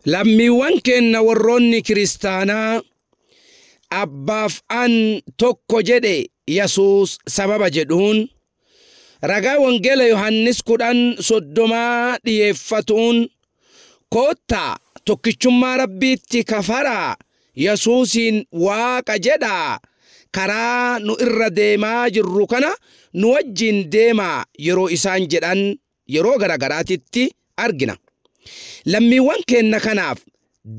lammiiwwan keenya warroonni kiristaanaa abbaaf an tokko jedhe Yesuus sababa jedhuun ragaa wangeela Yohannis 10:30 dhiyeeffatuun koottaa tokkichummaa rabbiitti kafaraa Yesuusin waaqa jedhaa karaa nu irra deemaa jirru kana nu wajjin deemaa yeroo isaan jedhan yeroo garagaraatitti argina. Lammiiwwan keenya kanaaf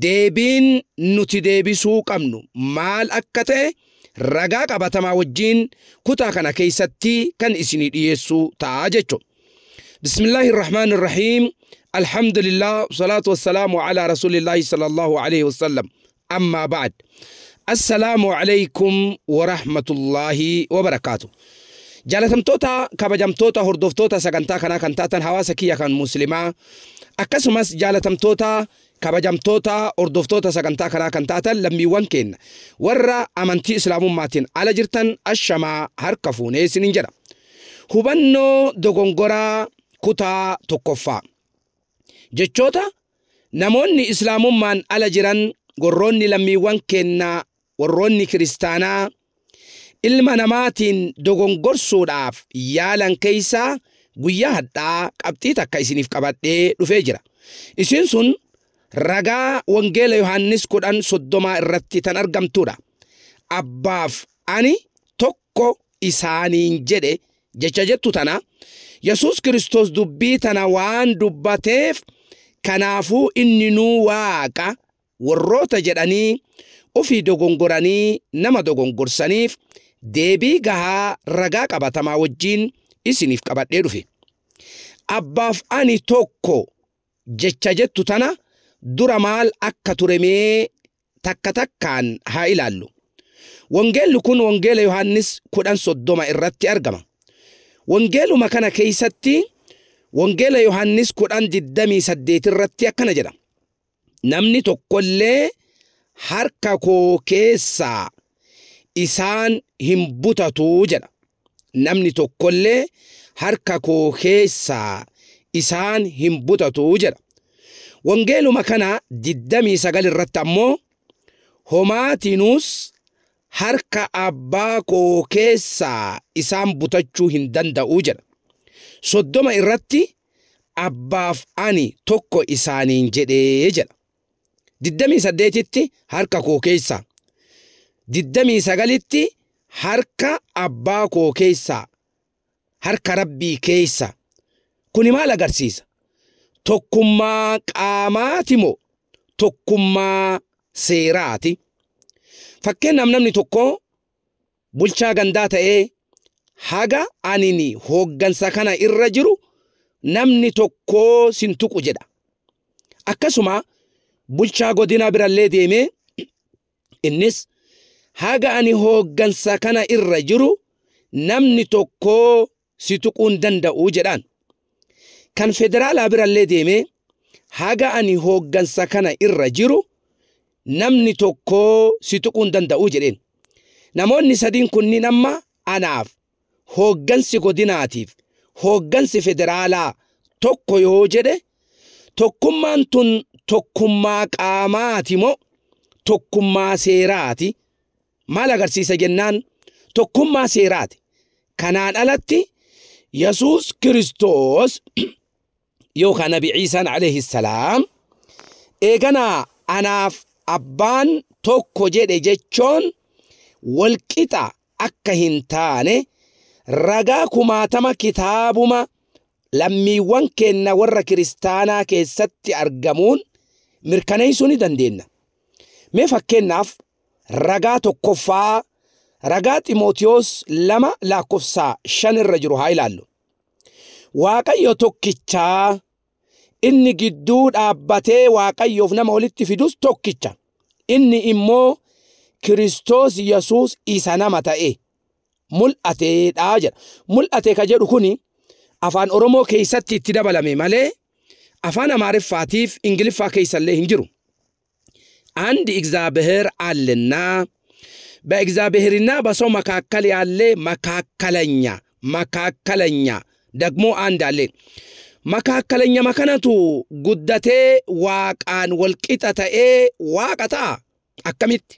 deebiin nuti deebisuu qabnu maal akka ta'e ragaa qabatamaa wajjin kutaa kana keessatti kan isinii dhiyeessuu ta'a jechuudha. Bismillahirrahmanirrahiim. Alhamdulillah salatu wassalamu ala rasulillahi sallallahu alayhi wasallam. Amma ba'd. Assalamu alaykum wa rahmatullahi wa barakatuh. Jaalatamtoota kabajamtoota hordoftoota sagantaa kanaa kan taatan hawaasa kiyya kan muslimaa akkasumas jaalatamtoota kabajamtoota hordoftoota sagantaa kanaa kan taatan lammiiwwan keenya warra amantii islaamummaatiin ala jirtan ashamaa harka fuunee isiniin jedha. Hubannoo dogongoraa kutaa tokkoffaa. Jechoota namoonni islaamummaan ala jiran warroonni lammiiwwan keenya warroonni kiristaanaa ilma namaatiin dogongorsuudhaaf yaalan keessaa guyyaa hadhaa qabxii takka isiniif qabadhee dhufee jira. Isiin sun ragaa wangeela Yohannis 10:30 irratti tan argamtuudha. Abbaaf ani tokko isaaniin jedhe jecha jettu tana Yesuus Kiristoos dubbii tana waan dubbateef kanaafuu inni nuu waaqa warroota jedhanii ofii dogongoranii nama dogongorsaniif deebii gahaa ragaa qabatamaa wajjin isiniif qabadhee dhufe. Abbaaf ani tokko jecha jettu tana dura maal akka turemee takka takkaan haa ilaallu. Wangeelli kun wangeela Yohannis 10:30 irratti argama. Wangeeluma kana keessatti wangeela Yohannis 10:28 irratti akkana jedha. Namni tokkollee harka koo keessaa isaan hin butatu jedha. Namni tokkollee harka koo keessaa isaan hin butatu jedha. Wangeeluma kana 29 irratti ammoo homaatiinus harka abbaa koo keessaa isaan butachuu hin danda'u jedha. 30 irratti abbaaf ani tokko isaaniin jedhee jedha. 28tti harka koo keessaa 29tti harka abbaa koo keessaa harka rabbii keessa. Kuni maal agarsiisa? Tokkummaa qaamaati moo tokkummaa seeraati? Fakkeenyaaf namni tokko bulchaa gandaa ta'ee haga anini hooggansa kana irra jiru namni tokko sin tuqu jedha. Akkasuma bulchaa godina birallee deemee innis haga ani hooggansa kana irra jiru namni tokko si tuquu hin danda'u jedhaan. Kan federaalaa birallee deemee haga ani hooggansa kana irra jiru namni tokko si tuquu hin danda'u jedheen. Namoonni sadiin kunniin amma anaaf hooggansi godinaatiif hooggansi federaalaa tokko yoo jedhe tokkummaan tun tokkummaa qaamaati moo tokkummaa seeraati? Maal agarsiisa jennaan tokkummaa seeraati. Kanaan alatti Yesuus Kiristoos yookaan Nabi Ciisaan alayhi salaam eeganaa anaaf abbaan tokko jedhe jechoon walqixa akka hin taane ragaa 1000 kitaabuma lammiiwwan keenya warra kiristaanaa keessatti argamuun mirkaneessuu ni dandeenya. Mee fakkeenyaaf ragaa tokkoffaa ragaa Ximootiyoos 2:5 irra jiru haa ilaallu. Waaqayyo tokkichaa inni gidduu dhaabbatee Waaqayyoof nama walitti fidus tokkicha. Inni immoo Kiristoos Yesuus isa nama ta'e mul'ateedha jedha. Mul'ate ka jedhu kuni afaan Oromoo keessatti itti dabalame malee afaan Amaariffaatiif Ingiliffaa keessallee hin jiru. አንድ እግዚአብሔር አለና በእግዚአብሔርና በሰው መካከል ያለ መካከለኛ ደግሞ አንድ አለ። makaakalanya makanatu guddatee waaqaan walqixa ta'ee waaqa ta'a akkamitti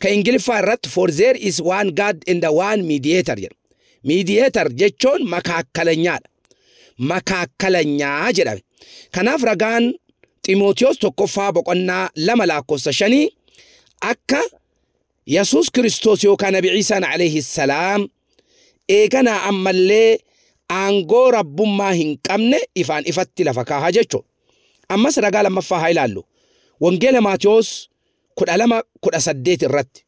ka ingiliffaa irratti for there is one God and the one mediator jedha. Mediator jechuun makaakalanyaadha. Makaakalanyaa jedhame. Kanaaf ragaan Ximootiyoos tokkoffaa boqonnaa 2:5 akka Yesuus Kiristoos yookaan Nabi Ciisaan alayhi salaam eeganaa ammallee aangoo rabbummaa hin qabne ifaan ifatti lafa kaahaa jechuudha. Ammas ragaa lammaffaa haa ilaallu. Wangeela Maatiyos 12:18 irratti.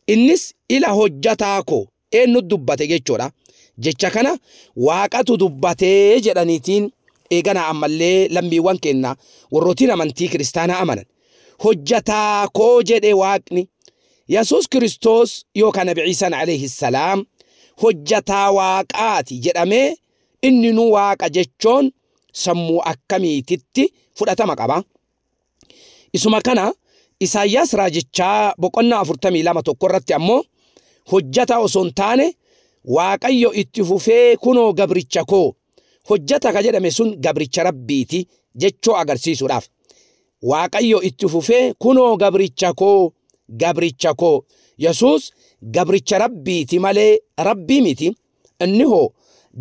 Innis ila hojjataa koo eenyu dubbate jechuudha. Jecha kana waaqatu dubbatee jedhaniitiin eeganaa ammallee lammiiwwan kenna warrootiin amantii kiristaanaa amanan. Hojjataa koo jedhe waaqni Yesuus Kiristoos yookaan Nabi Ciisaan alayhi salaam hojjataa waaqaati jedhamee inni nu waaqa jechuun sammuu akkamiititti fudhatama qaba. Isuma kana Isaayyaas raajichaa boqonnaa 42 tokko irratti ammoo hojjataa osoo hin taane Waaqayyo itti fufee kunoo gabricha koo hojjata ka jedhame sun gabricha rabbiiti jechuu agarsiisuudhaaf. Waaqayyo itti fufee kunoo gabricha koo Yesuus gabricha rabbiiti malee rabbii miti. Inni hoo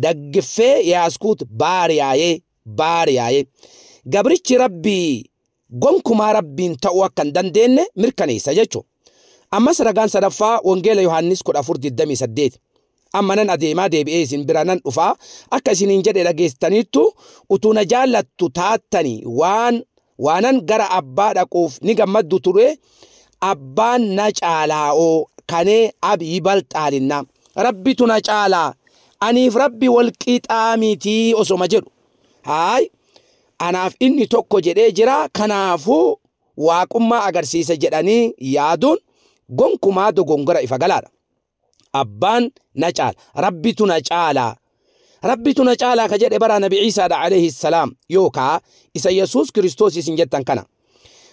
daggifee yaaskuut baariyaayee gabrichi rabbii gonkumaa rabbiin ta'uu akka hin dandeenye mirkaneessa jechuudha. Ammas ragaan sadaffaa wangeela Yohaannis 14:28 amma nan adeemaa deebi'ee isin bira nan dhufaa akka isiniin jedhe dhageessitaniittu utuu na jaallattu taattanii waanan gara abbaa dhaquuf ni gammaddu ture abbaan na caalaa'oo kanee abii balxaalinna rabbitu na caalaa aniif rabbi walqixaa mitii osoma jedhu haay anaaf inni tokko jedhee jira kanaafuu waaqummaa agarsiisa jedhanii yaaduun gonkumaa dogongora ifa galaadha. Abbaan na caala rabbitu na caalaa ka jedhe bara Nabi Ciisaadha alayhi salaam yookaa isa Yesuus Kiristoos isin jettan kana.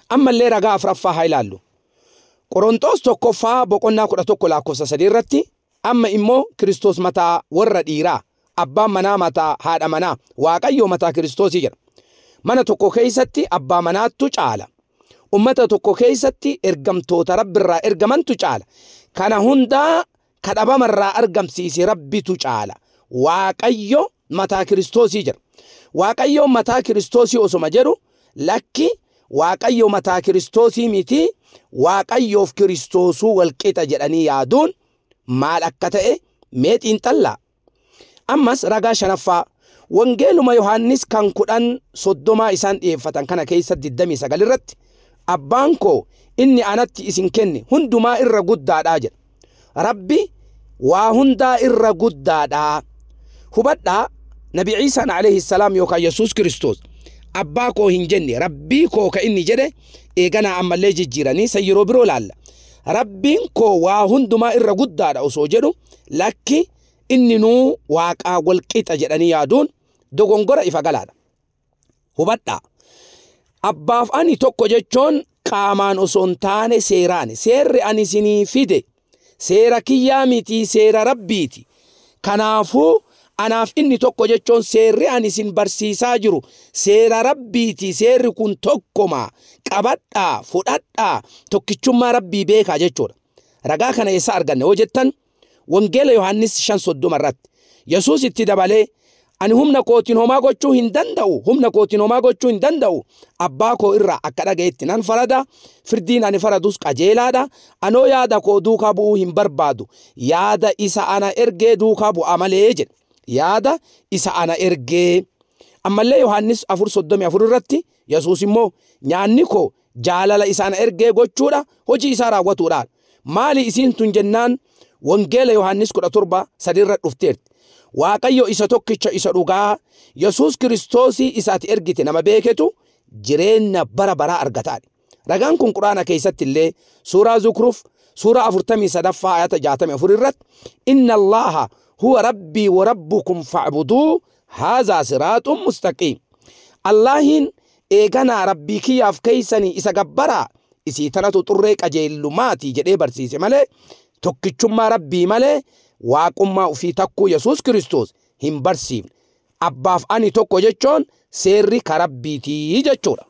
Ammallee ragaa afuraffaa haa ilaallu. Qorontos tokkoffaa boqonnaa 11:3 irratti amma immoo Kiristoos mataa warra dhiiraa abbaan manaa mataa haadha manaa Waaqayyo mataa Kiristoosii jedha. Mana tokko keessatti abbaa manaattu caala. Ummata tokko keessatti ergamtoota rabbirraa ergamantu caala. Kana hundaa kadhabamarraa argamsiise rabbitu caala. Waaqayyo mataa Kiristoosii jedha. Waaqayyo mataa Kiristoosii osoma jedhu lakki Waaqayyo mataa Kiristoosii miti Waaqayyoof Kiristoosuu walqixa jedhanii yaaduun maal akka ta'e mee xiinxallaa. Ammas ragaa shanaffaa wangeeluma Yohaannis kan 10:30 isaan dhiyeeffatan kana keessa 29 irratti abbaan koo inni anatti isin kenne hundumaa irra guddaadhaa jedha. Rabbi waa hundaa irra guddaadhaa. Hubadhaa Nabi Ciisaan alayhi salaam yookaan Yesuus Kiristoos abbaa koo hin jenne rabbii koo ka inni jedhe eeganaa ammallee jijjiiranii sayyiroo biroo laalla. Rabbiin koo waa hundumaa irra guddaadha osoo jedhu lakki inni nuu waaqaa walqixa jedhanii yaaduun dogongora ifa galaadha. Hubadhaa abbaaf ani tokko jechuun qaamaan osoo hin taane seeraan seerri ani isinii fide seera kiyyaa miti seera rabbiiti. Kanaafuu anaaf inni tokko jechuun seerri ani isin barsiisaa jiru seera rabbiiti. Seerri kun tokkoma qabadhaa fudhadhaa tokkichummaa rabbii beekaa jechuudha. Ragaa kana eessa arganne hoo jettan wangeela Yohaannis 5:30 irratti Yesuus itti dabalee ani humna kootiin homaa gochuu hin danda'u abbaa koo irraa akka dhagayetti nan farada firdiin ani faradus qajeelaadha anoo yaada koo duukaa bu'uu hin barbaadu yaada isa ana ergee duukaa bu'a malee jedhe. Yaada isa ana ergee. Ammallee Yohaannis 4:34 irratti Yesuus immoo nyaanni koo jaalala isa ana ergee gochuudha hojii isaa raawwatuudhaan maali isiin tun jennaan wangeela Yohaannis 17:3 irratti dhufteerti. Waaqayyo isa tokkicha isa dhugaa Yesuus Kiristoosii isaati ergite nama beeketu jireenya bara baraa argataadha. Ragaan kun Quraana keessatti illee suuraa Zukruf suuraa 43 ayata 64 irratti inna Allaha huwa rabbii wa rabbukum fa'buduu haadha siraatun mustaqim. Allahin eeganaa rabbii kiyyaaf keeysanii isa gabbaraa isii tanatu xurree qajeellumaati jedhee barsiise malee tokkichummaa rabbii malee waaqummaa ufii takkuu Yesuus Kiristoos hin barsiifne. abbaaf ani tokko jechuun seerri karabbiitii jechuudha.